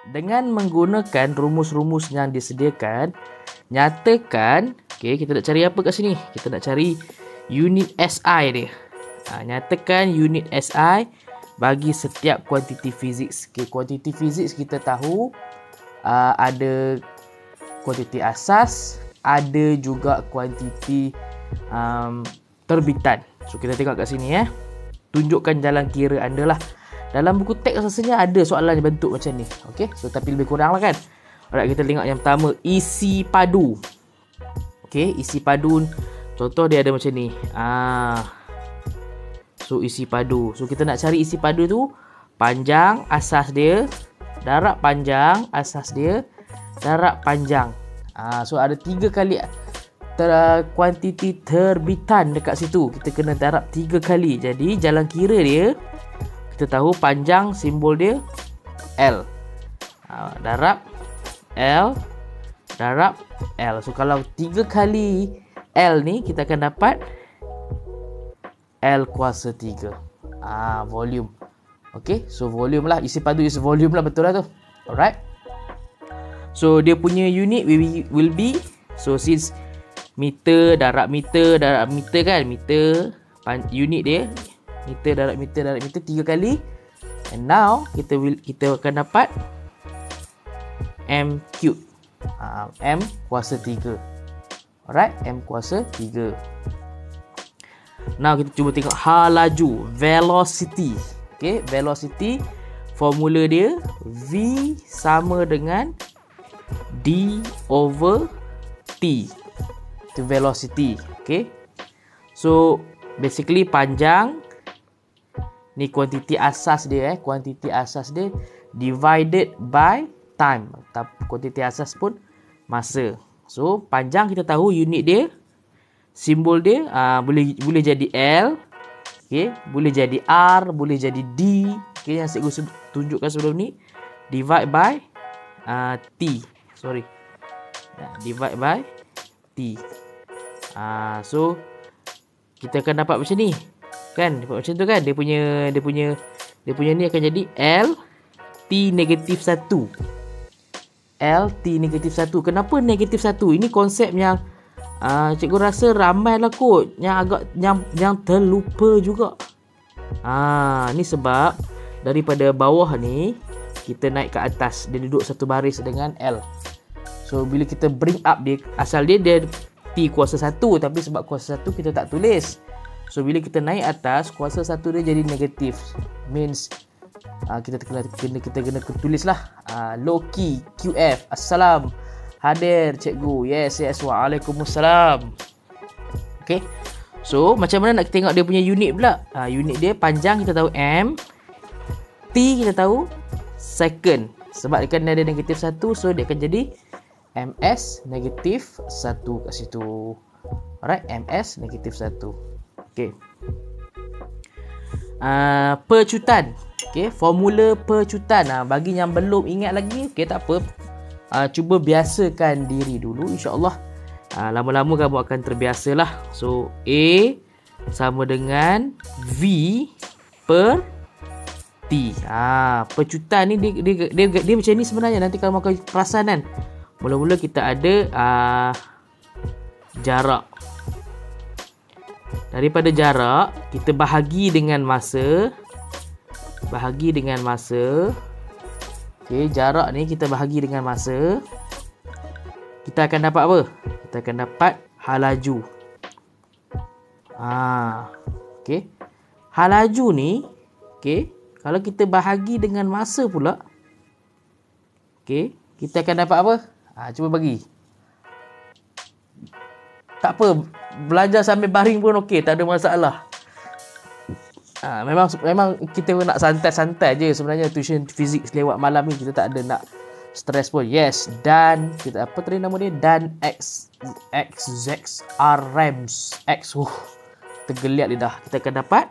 Dengan menggunakan rumus-rumus yang disediakan, nyatakan, kita nak cari apa kat sini? Kita nak cari unit SI dia. Nyatakan unit SI bagi setiap kuantiti fizik. Kuantiti fizik kita tahu ada kuantiti asas, ada juga kuantiti terbitan. So kita tengok kat sini tunjukkan jalan kira anda lah. Dalam buku teks rasanya ada soalan yang bentuk macam ni. Okey, so tapi lebih kurang lah kan. Alright, kita tengok yang pertama, isi padu. Okey, isi padu contoh dia ada macam ni. So isi padu. So kita nak cari isi padu tu, panjang asas dia, darab panjang asas dia, darab panjang. So ada 3 kali kuantiti terbitan dekat situ. Kita kena darab 3 kali. Jadi jalan kira dia, kita tahu panjang simbol dia L. Darab L, darab L. So kalau 3 kali L ni, kita akan dapat L kuasa 3. Volume. Okay, so volume lah. Isi padu is volume lah, betul lah tu. Alright. So dia punya unit will be, so since meter darab meter kan, meter unit dia meter darab meter 3 kali, and now kita akan dapat M cube. M kuasa 3. Alright, M kuasa 3. Now kita cuba tengok laju, velocity. Okay, velocity formula dia V sama dengan D over T. Itu velocity. Okay, so basically panjang ni kuantiti asas dia, kuantiti asas dia divided by time. Kuantiti asas pun masa. So panjang kita tahu unit dia, simbol dia boleh jadi L, boleh jadi R, boleh jadi D. Yang cikgu tunjukkan sebelum ni, divide by T. Divide by T. So kita akan dapat macam ni. Kan, dapat macam tu kan. Dia punya ni akan jadi L T negatif 1. L T negatif 1. Kenapa negatif 1? Ini konsep yang cikgu rasa ramai lah kot yang terlupa juga. Ni sebab daripada bawah ni kita naik ke atas, dia duduk satu baris dengan L. So bila kita bring up dia, asal dia T kuasa 1, tapi sebab kuasa 1 kita tak tulis. So bila kita naik atas, kuasa 1 dia jadi negatif. Means kita kena tulis lah low key QF. Assalam. Hadir cikgu. Yes. Waalaikumsalam. Okay. So macam mana nak tengok dia punya unit pula? Unit dia panjang kita tahu M, T kita tahu second. Sebab kan dia ada negatif 1, so dia akan jadi MS negatif 1 kat situ. Alright, MS negatif 1. Okay. Percutan. Okay, formula percutan. Bagi yang belum ingat lagi, okay, tak apa. Cuba biasakan diri dulu, insya-Allah. Lama-lama kamu akan terbiasalah. So A sama dengan V per T. Percutan ni dia macam ni sebenarnya. Nanti kalau makan perasan kan, mula-mula kita ada jarak. Daripada jarak, kita bahagi dengan masa. Okay, jarak ni kita bahagi dengan masa. Kita akan dapat apa? Kita akan dapat laju. Okay. Laju ni, okay, kalau kita bahagi dengan masa pula, okay, kita akan dapat apa? Cuba bagi. Tak apa, belajar sambil baring pun okey, tak ada masalah. Memang kita nak santai-santai je sebenarnya. Tuition fizik lewat malam ni kita tak ada nak stres pun. Yes, dan kita apa tadi nama dia? Dan x REMS X. Tergeliat lidah. Kita akan dapat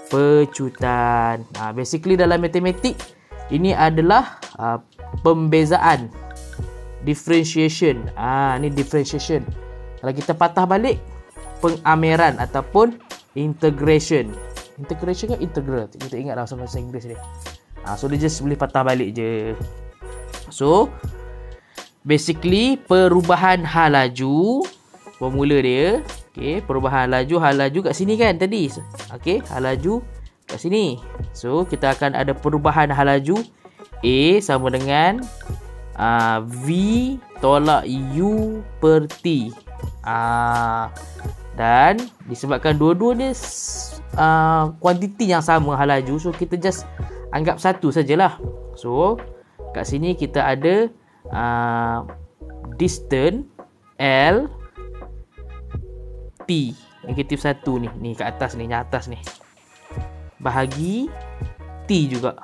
percutan. Basically dalam matematik ini adalah pembezaan, differentiation. Ni differentiation. Kalau kita patah balik, pengameran ataupun integration. Integration kan integral. Kita ingatlah bahasa Inggeris dia. So dia just boleh patah balik je. So basically perubahan hal laju formula dia. Okay, perubahan hal laju kat sini kan tadi. Okay, hal laju kat sini. So kita akan ada perubahan hal laju A sama dengan V tolak U per T. Dan disebabkan dua-dua ni kuantiti yang sama hal laju, so kita just anggap satu sajalah. So kat sini kita ada distance L T negatif 1 ni kat atas ni, yang atas ni bahagi T juga.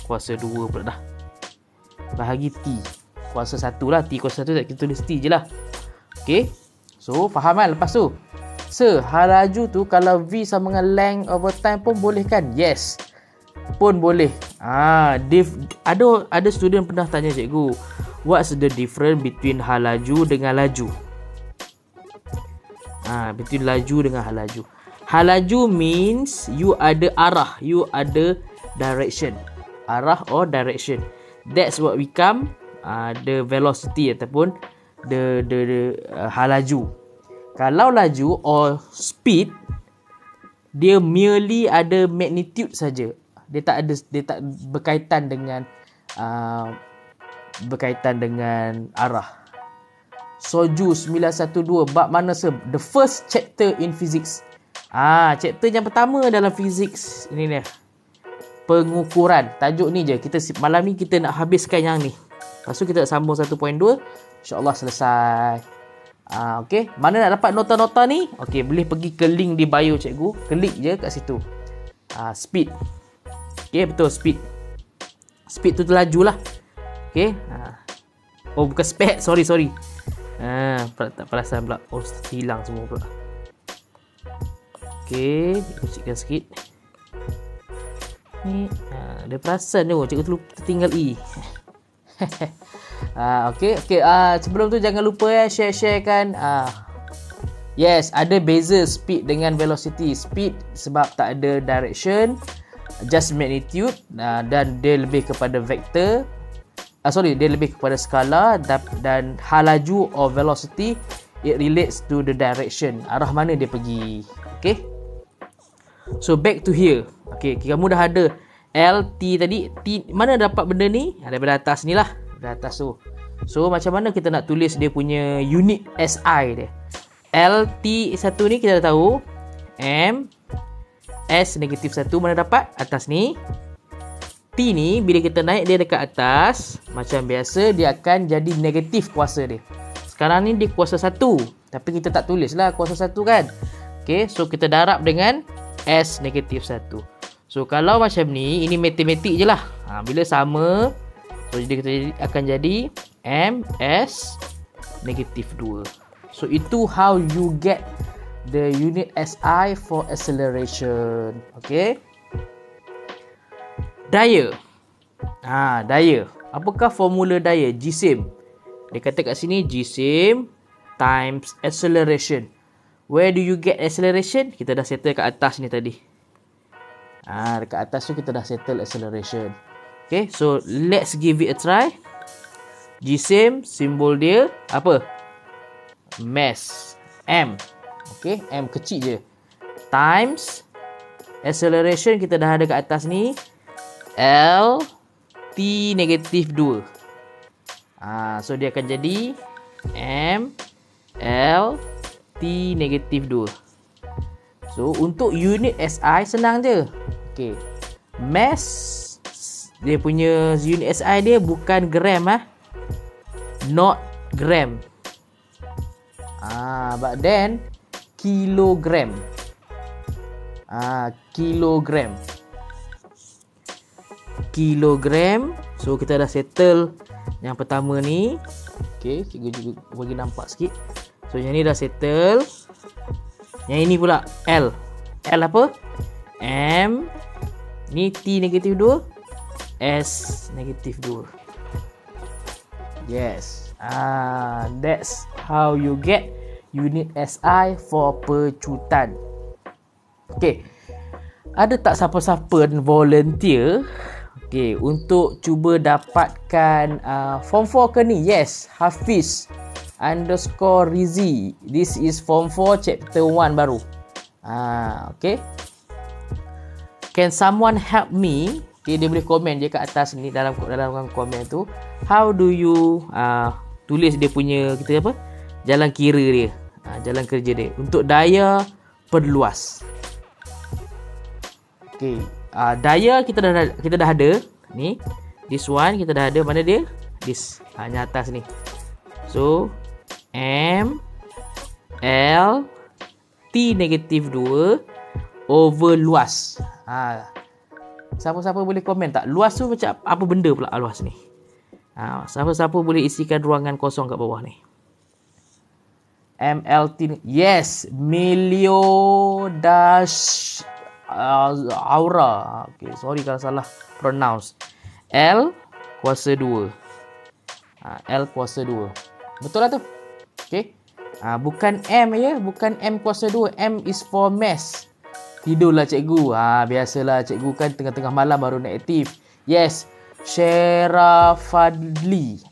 Kuasa 2 pula dah. Bahagi T kuasa 1 lah. T kuasa 1 tak kita tulis T je lah. Okay, so faham kan lepas tu? Hal laju tu kalau V sama dengan length over time pun boleh kan? Yes, pun boleh. Ada student pernah tanya cikgu, what's the difference between hal laju dengan laju? Between laju dengan hal laju. Hal laju means you ada arah, you ada direction. Arah or direction. That's what become the velocity ataupun the hal laju. Kalau laju or speed, dia merely ada magnitude saja. Dia tak berkaitan dengan arah. Soju 912 bab mana the first chapter in physics. Chapter yang pertama dalam physics ini ni. Pengukuran. Tajuk ni je. Malam ni kita nak habiskan yang ni. Lepas tu kita nak sambung 1.2. InsyaAllah selesai. Okay. Mana nak dapat nota-nota ni? Okay, boleh pergi ke link di bio cikgu. Klik je kat situ. Speed. Okay, betul speed. Speed tu laju lah. Okay. Bukan speed. Sorry. Tak perasan pula. Hilang semua pula. Okay, kecilkan sikit. Ni dia perasan tu cikgu tu tertinggal E. Okay. Sebelum tu jangan lupa share kan. Yes, ada beza speed dengan velocity. Speed sebab tak ada direction, just magnitude, dan dia lebih kepada vektor. Dia lebih kepada skala, dan hal laju or velocity, it relates to the direction, arah mana dia pergi. Okay. So back to here. Okay, kamu dah ada L, T tadi. T mana dapat benda ni? Daripada atas ni lah. Dari atas tu. So macam mana kita nak tulis dia punya unit SI dia? L, T 1 ni kita dah tahu. M, S negatif 1 mana dapat? Atas ni. T ni bila kita naik dia dekat atas, macam biasa dia akan jadi negatif kuasa dia. Sekarang ni dia kuasa 1. Tapi kita tak tulis lah kuasa 1 kan. Okay, so kita darab dengan S negatif 1. So kalau macam ni, ini matematik je lah. Bila sama, so kita akan jadi MS negatif 2. So itu how you get the unit SI for acceleration. Okay. Daya. Daya. Apakah formula daya? G-sim. Dia kata kat sini G-sim times acceleration. Where do you get acceleration? Kita dah settle kat atas ni tadi. Dekat atas tu kita dah settle acceleration. Okay, so let's give it a try. G-sim, simbol dia apa? Mass. M. Okay, M kecil je. Times acceleration kita dah ada kat atas ni. L T negatif 2. So dia akan jadi M L T negatif 2. So untuk unit SI senang je. Okay, mass dia punya unit SI dia bukan gram not gram. But then kilogram. Kilogram. So kita dah settle yang pertama ni. Okay, cikgu juga bagi nampak sikit. So yang ni dah settle. Yang ini pula L. L apa? M. Ni T negatif 2. S negatif 2. Yes. That's how you get unit SI for pecutan. Okay. ada tak siapa-siapa volunteer untuk cuba dapatkan form 4 ke ni? Yes, Hafiz _ Rizi. This is form 4 chapter 1 baru. Can someone help me? Dia boleh komen je kat atas ni, dalam komen tu. How do you tulis dia punya jalan kira dia, jalan kerja dia untuk daya perluas. Daya kita dah ada ni. This one kita dah ada. Mana dia? This hanya atas ni. So M L T -2 over luas. Siapa-siapa boleh komen tak? Luas tu macam apa benda pula luas ni? Siapa-siapa boleh isikan ruangan kosong kat bawah ni. MLT. Yes, Milio dash aura. Sorry kalau salah pronounce. L kuasa 2. L kuasa 2. Betul lah tu. Bukan M ya, bukan M kuasa 2. M is for mass. Tidurlah cikgu. Biasalah cikgu kan tengah-tengah malam baru nak aktif. Yes, Sherafadli.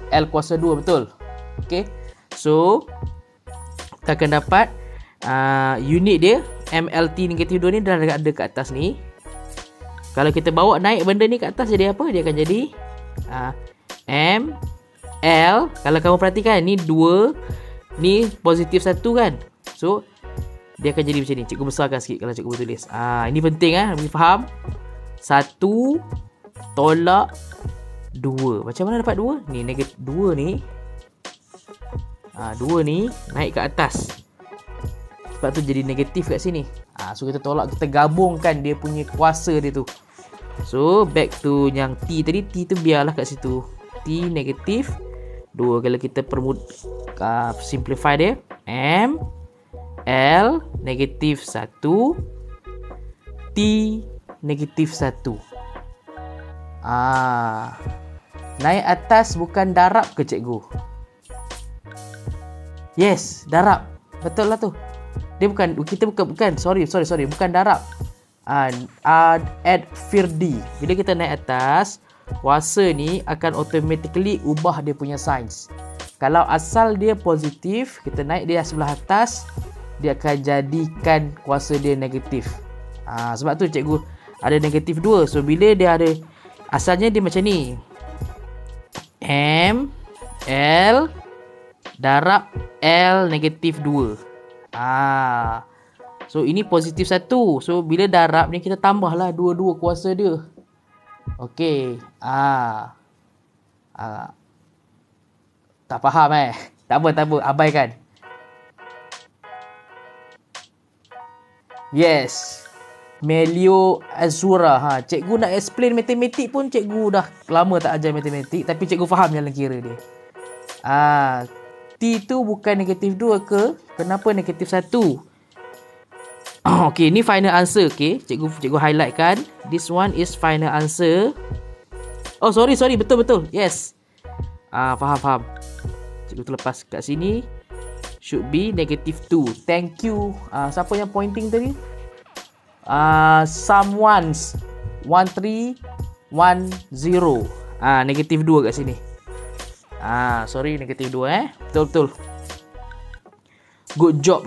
L kuasa 2 betul. So kita akan dapat unit dia MLT -2 ni dah ada kat atas ni. Kalau kita bawa naik benda ni kat atas jadi apa? Dia akan jadi M L. Kalau kamu perhatikan ni 2, ni positif 1 kan. So dia akan jadi macam ni. Cikgu besarkan sikit kalau cikgu tulis. Ini penting bagi faham. 1 tolak 2. Macam mana dapat 2? Ni negatif 2 ni. 2 ni naik ke atas. Sebab tu jadi negatif kat sini. So kita tolak, kita gabungkan dia punya kuasa dia tu. So back to yang T tadi. T tu biarlah kat situ. T -2. Kalau kita simplify dia, M L -1 T -1. Naik atas bukan darab ke cikgu? Yes, darab. Betul lah tu. Dia bukan, sorry, bukan darab. Add Firdi. Bila kita naik atas, kuasa ni akan automatically ubah dia punya signs. Kalau asal dia positif, kita naik dia sebelah atas, dia akan jadikan kuasa dia negatif. Sebab tu cikgu ada negatif 2. So bila dia ada, asalnya dia macam ni. M L darab L -2. So ini positif 1. So bila darab ni kita tambahlah dua-dua kuasa dia. Tak faham Tak apa, abaikan. Yes, Melio Azura. Cikgu nak explain matematik pun cikgu dah lama tak ajar matematik, tapi cikgu faham jalan kira dia. T tu bukan -2 ke? Kenapa -1? Ni final answer. Cikgu highlightkan. This one is final answer. Oh sorry, betul. Yes. Faham. Cikgu terlepas kat sini. Should be -2. Thank you. Siapa yang pointing tadi? Someone's 1310. -2 kat sini. Sorry, -2 Betul. Good job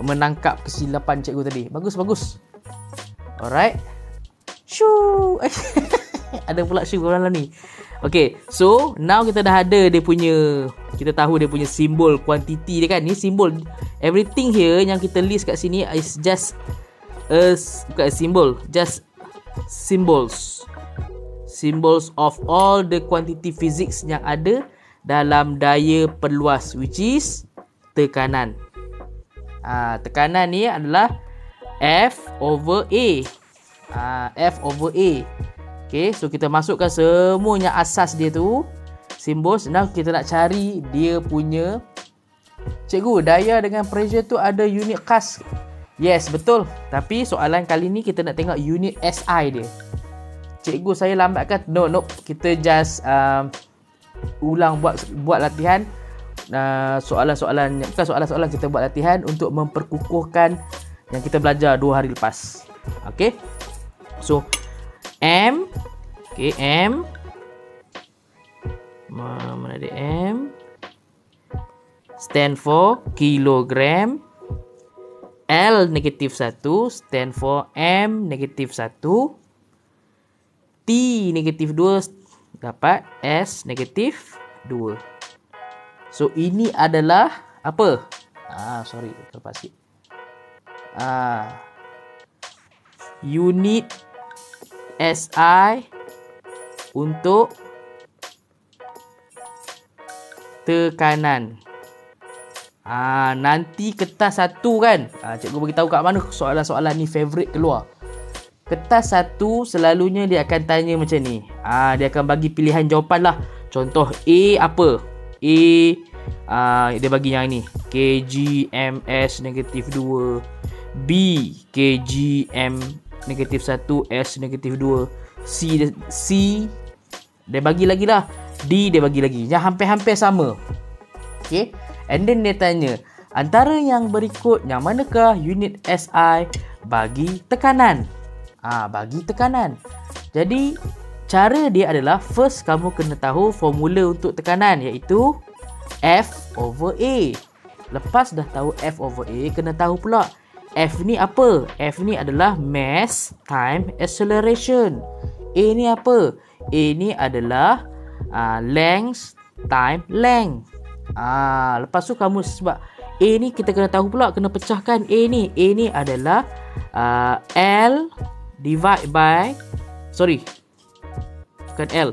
menangkap kesilapan cikgu tadi. Bagus. Alright. Shoo. Ada pula shoo dalam ni. So now kita dah ada dia punya, kita tahu dia punya simbol quantity dia kan. Ni simbol. Everything here yang kita list kat sini is just bukan simbol, just symbols of all the quantity physics yang ada dalam daya perluas, which is tekanan. Tekanan ni adalah F over A. So kita masukkan semuanya asas dia tu, simbol. Now kita nak cari dia punya, cikgu, daya dengan pressure tu ada unit khas. Yes, betul. Tapi soalan kali ni kita nak tengok unit SI dia. Cikgu saya lambatkan. No. Kita just ulang buat latihan. Soalan-soalan, bukan soalan-soalan, kita buat latihan untuk memperkukuhkan yang kita belajar 2 hari lepas. So M, okay, M, mana ada M, stand for kilogram. L negatif 1 stand for M negatif 1. T negatif 2 dapat S negatif 2. So ini adalah apa? Sorry, terlepas sikit. Unit SI untuk tekanan. Nanti kertas 1 kan, cikgu beritahu kat mana soalan-soalan ni favourite keluar. Kertas 1 selalunya dia akan tanya macam ni. Dia akan bagi pilihan jawapan lah. Contoh A apa? A, dia bagi yang ni, KGMS negatif 2. B, KGM negatif 1, S negatif 2. C dia bagi lagi lah. D dia bagi lagi. Yang hampir-hampir sama. Okay. And then dia tanya, antara yang berikut yang manakah unit SI bagi tekanan? Bagi tekanan. Jadi cara dia adalah, first kamu kena tahu formula untuk tekanan, iaitu F over A. Lepas dah tahu F over A, kena tahu pula F ni apa? F ni adalah mass time acceleration. A ni apa? A ni adalah length time length. Lepas tu kamu, sebab A ni kita kena tahu pula, kena pecahkan A ni. A ni adalah L divide by, sorry, bukan L,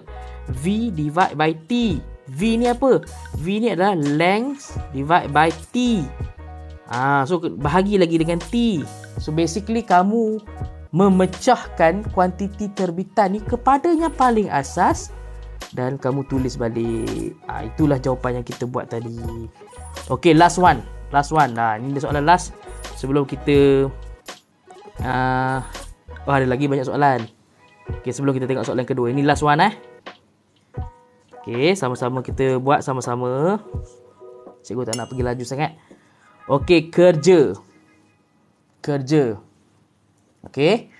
V divide by T. V ni apa? V ni adalah length divide by T. So bahagi lagi dengan T. So basically kamu memecahkan kuantiti terbitan ni kepada yang paling asas dan kamu tulis balik. Itulah jawapan yang kita buat tadi. Okay, last one. Ini soalan last sebelum kita ada lagi banyak soalan. Okay, sebelum kita tengok soalan kedua. Ini last one Okay, sama-sama kita buat sama-sama. Cikgu tak nak pergi laju sangat. Okay, kerja. Okay,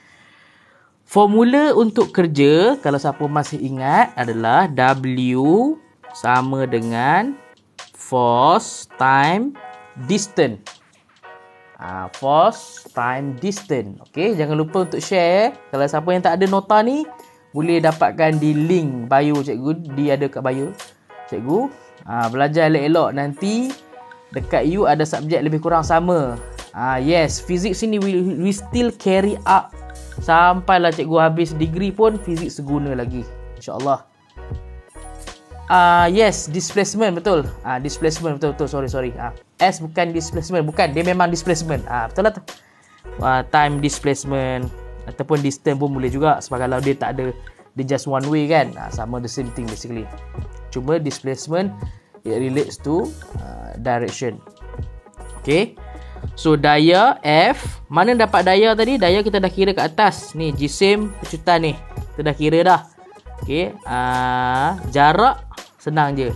formula untuk kerja, kalau siapa masih ingat, adalah W sama dengan force time distance. Force time distance. Okay, jangan lupa untuk share. Kalau siapa yang tak ada nota ni, boleh dapatkan di link bio cikgu. Dia ada kat bio cikgu. Belajar elok-elok. Nanti dekat you ada subjek lebih kurang sama. Yes, fizik sini we still carry up sampailah cikgu habis degree pun fizik seguna lagi, insyaAllah. Yes, displacement betul. Displacement betul. Sorry. S bukan displacement, bukan, dia memang displacement. Betul lah tu. Time displacement ataupun distance pun boleh juga, sebab kalau dia tak ada, dia just one way kan. Sama, the same thing basically. Cuma displacement it relates to direction. Okay. So daya F, mana dapat daya tadi? Daya kita dah kira kat atas. Ni jisim pecutan ni, kita dah kira dah. Okay. Jarak senang je.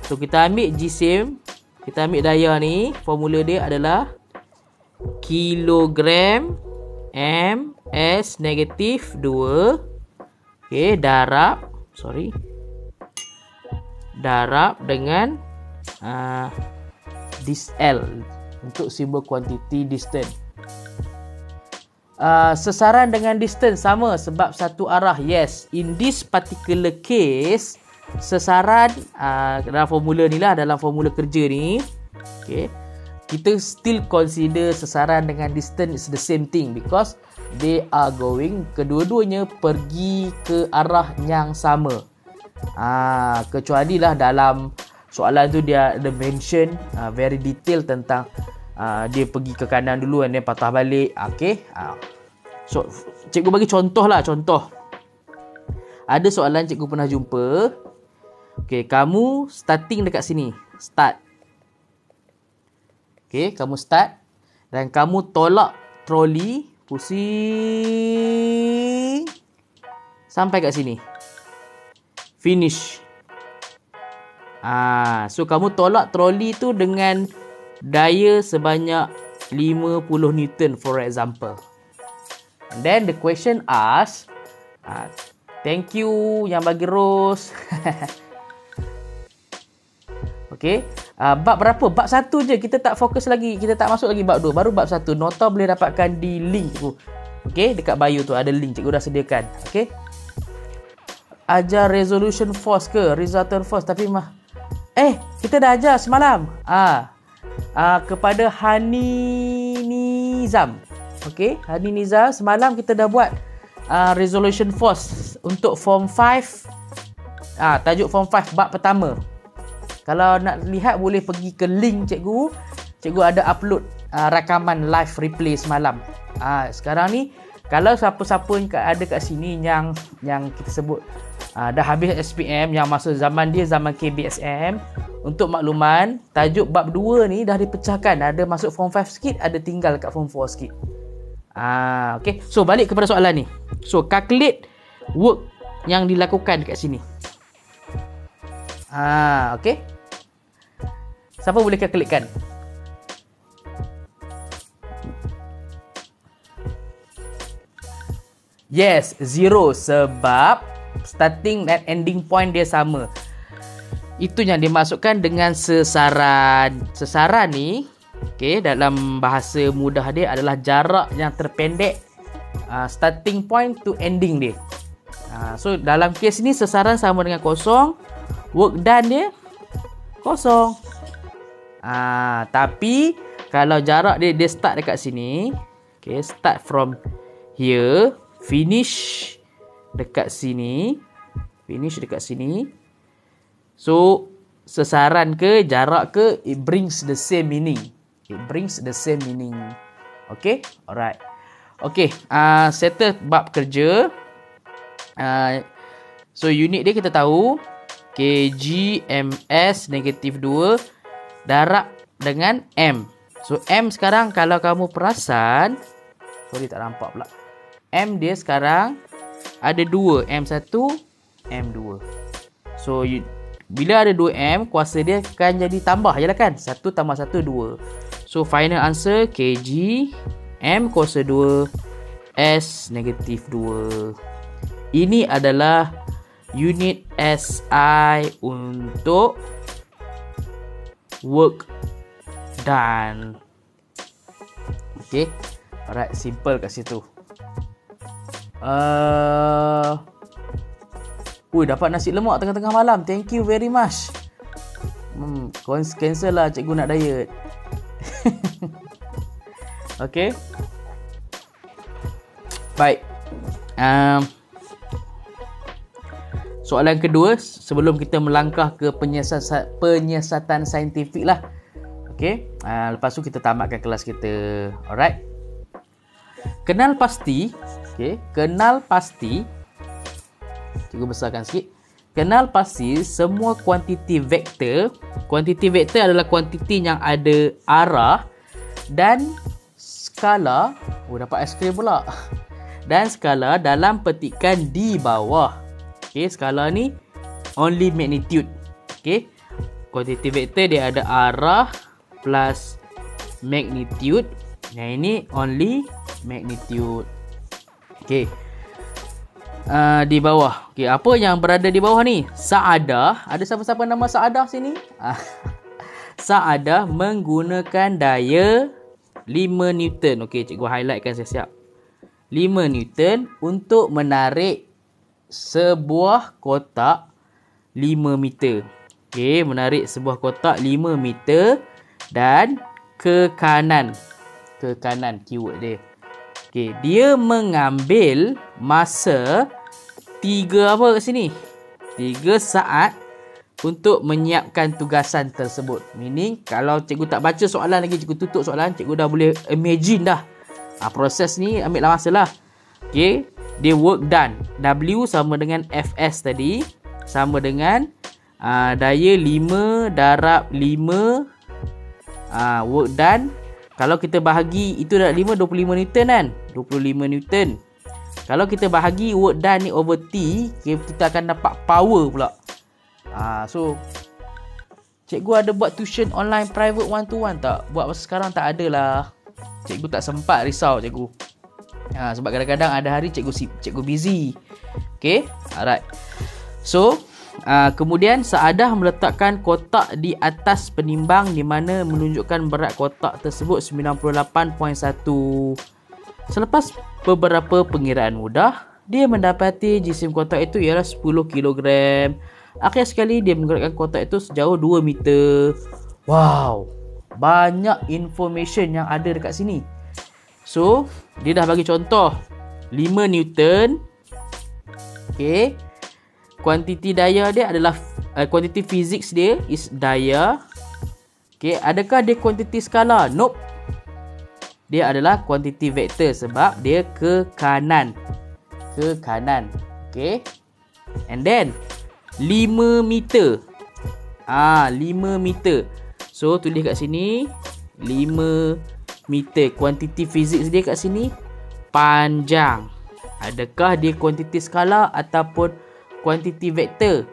So kita ambil jisim, kita ambil daya ni, formula dia adalah kilogram M S negatif 2. Okay, darab dengan dis L untuk simbol kuantiti distance. Sesaran dengan distance sama sebab satu arah. Yes, in this particular case, sesaran dalam formula ni lah, dalam formula kerja ni, okay, kita still consider sesaran dengan distance is the same thing because they are going, kedua-duanya pergi ke arah yang sama. Kecuali lah dalam soalan tu dia ada mention very detail tentang dia pergi ke kanan dulu dan dia patah balik. Okay. So cikgu bagi contoh lah. Ada soalan cikgu pernah jumpa. Okay, kamu starting dekat sini. Start. Okay, kamu start dan kamu tolak troli, pusing sampai kat sini. Finish. So kamu tolak troli tu dengan daya sebanyak 50 Newton for example. And then the question asks, thank you yang bagi rose. Okay. Bab berapa? Bab 1 je. Kita tak fokus lagi. Kita tak masuk lagi bab 2. Baru bab 1. Nota boleh dapatkan di link cikgu. Okay. Dekat bio tu ada link. Cikgu dah sediakan. Okay. Ajar resolution force ke? Resultant force. Tapi kita dah ajar semalam. Kepada Hani Nizam. Okay. Hani Nizam. Semalam kita dah buat resolution force untuk form 5. Tajuk form 5 bab pertama. Kalau nak lihat boleh pergi ke link cikgu. Cikgu ada upload rakaman live replay semalam. Sekarang ni kalau siapa-siapa yang ada kat sini yang kita sebut dah habis SPM, yang masa zaman dia zaman KBSM, untuk makluman tajuk bab 2 ni dah dipecahkan. Ada masuk form 5 sikit, ada tinggal kat form 4 sikit. Okay. So balik kepada soalan ni. So calculate work yang dilakukan kat sini. Okay. Siapa boleh calculatekan? Yes, 0 sebab starting dan ending point dia sama. Itu yang dimasukkan dengan sesaran. Sesaran ni, okay, dalam bahasa mudah dia adalah jarak yang terpendek starting point to ending dia. So dalam kes ni sesaran sama dengan kosong, work done dia kosong. Tapi kalau jarak dia start dekat sini, okay, start from here, finish dekat sini, so sesaran ke jarak ke, it brings the same meaning. Okay, alright. Okay, settle bab kerja. So unit dia kita tahu kg ms negatif 2 darab dengan M. So M sekarang kalau kamu perasan, sorry tak nampak pula, M dia sekarang ada 2, M1, M2. So bila ada 2M, kuasa dia akan jadi tambah je lah kan, 1 tambah 1 2. So final answer kg M kuasa 2 S negatif 2. Ini adalah unit SI untuk work done. Okay. Alright, simple kat situ. Dapat nasi lemak tengah-tengah malam. Thank you very much. Cancel lah, cikgu nak diet. Okay. Baik. Soalan kedua sebelum kita melangkah ke penyiasatan saintifik lah. Okay. Lepas tu kita tamatkan kelas kita. Alright. Kenal pasti. Okay. Kenal pasti. Cikgu besarkan sikit. Kenal pasti semua kuantiti vektor. Kuantiti vektor adalah kuantiti yang ada arah dan skala. Dapat aiskrim pula. Dan skala dalam petikan di bawah. Okay, skala ni only magnitude. Okay, kuantiti vektor dia ada arah plus magnitude. Yang ini only magnitude. Okay. Di bawah. Okay, apa yang berada di bawah ni? Saadah. Ada siapa-siapa nama Saadah sini? Saadah menggunakan daya 5 Newton. Okay, cikgu highlightkan siap-siap. 5 Newton untuk menarik sebuah kotak 5 meter. Okay, menarik sebuah kotak 5 meter dan ke kanan. Ke kanan keyword dia. Okay, dia mengambil masa 3 apa kat sini? 3 saat untuk menyiapkan tugasan tersebut. Meaning, kalau cikgu tak baca soalan lagi, cikgu tutup soalan, cikgu dah boleh imagine dah. Proses ni ambil masa lah. Okay, dia work done. W sama dengan Fs tadi. Sama dengan daya 5 darab 5. Work done. Kalau kita bahagi, itu darab 5, 25 Newton kan? 25 Newton. Kalau kita bahagi work done ni over T, kita akan dapat power pula. So, cikgu ada buat tuition online private one to one tak? Buat masa sekarang tak ada lah. Cikgu tak sempat, risau cikgu. Sebab kadang-kadang ada hari cikgu busy. Okay, alright. So, kemudian Saadah meletakkan kotak di atas penimbang di mana menunjukkan berat kotak tersebut 98.1. Selepas beberapa pengiraan mudah, dia mendapati jisim kotak itu ialah 10 kg. Akhir sekali dia menggerakkan kotak itu sejauh 2 meter. Wow, banyak information yang ada dekat sini. So, dia dah bagi contoh 5 Newton. Okay, kuantiti daya dia adalah kuantiti fizik dia is daya. Okay, adakah dia kuantiti skala? Nope. Dia adalah kuantiti vektor sebab dia ke kanan. Ke kanan. Okay. And then 5 meter. 5 meter. So tulis kat sini 5 meter. Kuantiti fizik dia kat sini panjang. Adakah dia kuantiti skala ataupun kuantiti vektor?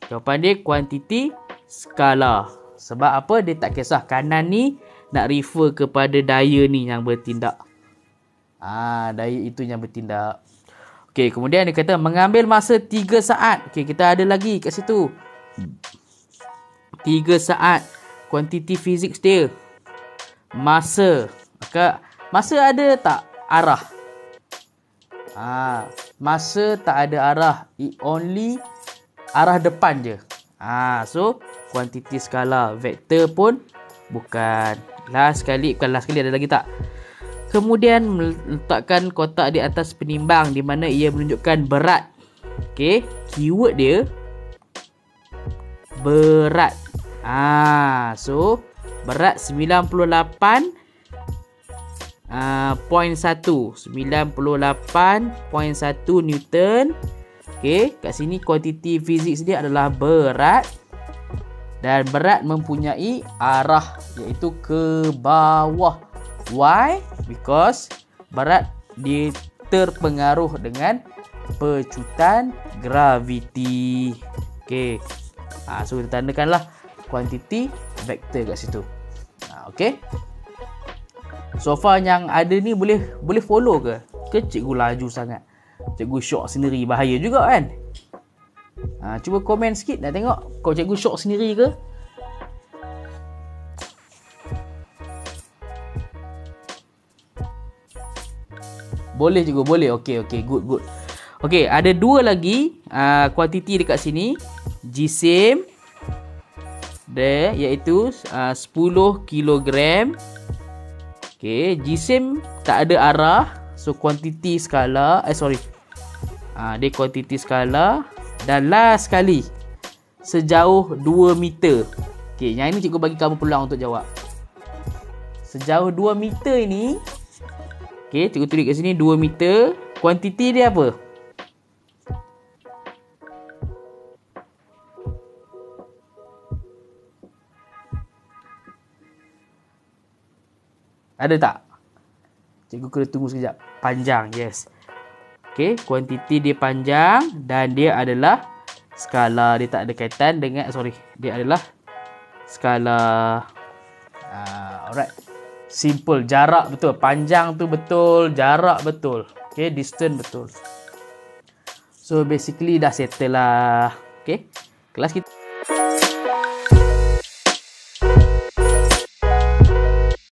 Jawapan dia kuantiti skala. Sebab apa? Dia tak kisah kanan ni nak refer kepada daya ni yang bertindak. Daya itu yang bertindak. Okey, kemudian dia kata mengambil masa 3 saat. Okey, kita ada lagi kat situ. 3 saat. Kuantiti fizik dia. Masa. Masa ada tak arah? Masa tak ada arah. It only arah depan je. So, kuantiti skala. Vektor pun bukan. Last sekali, ada lagi tak? Kemudian meletakkan kotak di atas penimbang di mana ia menunjukkan berat. Okey, keyword dia berat. So berat 98.1 Newton. Okey, kat sini kuantiti fizik dia adalah berat. Dan berat mempunyai arah iaitu ke bawah. Why? Because berat dia terpengaruh dengan pecutan graviti. Okay. So kita tandakanlah kuantiti vektor kat situ. Okay. So far yang ada ni boleh follow ke? Ke cikgu laju sangat? Cikgu shock sendiri, bahaya juga kan? Cuba komen sikit nak tengok kau cikgu shock sendiri ke? Boleh cikgu, boleh. Okay, good. Okay, ada 2 lagi kuantiti dekat sini. Jisim dia iaitu 10 kg. Okay, jisim tak ada arah. So kuantiti skala, dia kuantiti skala. Dan last sekali sejauh 2 meter. Okay, yang ini cikgu bagi kamu peluang untuk jawab. Sejauh 2 meter ini. Okay, cikgu tulis kat sini 2 meter. Kuantiti dia apa? Ada tak? Cikgu kena tunggu sekejap. Panjang, yes. Okay, kuantiti dia panjang dan dia adalah skala. Dia tak ada kaitan dengan, dia adalah skala. Alright. Simple, jarak betul. Panjang tu betul, jarak betul. Okay, distance betul. So basically dah settle lah. Okay, kelas kita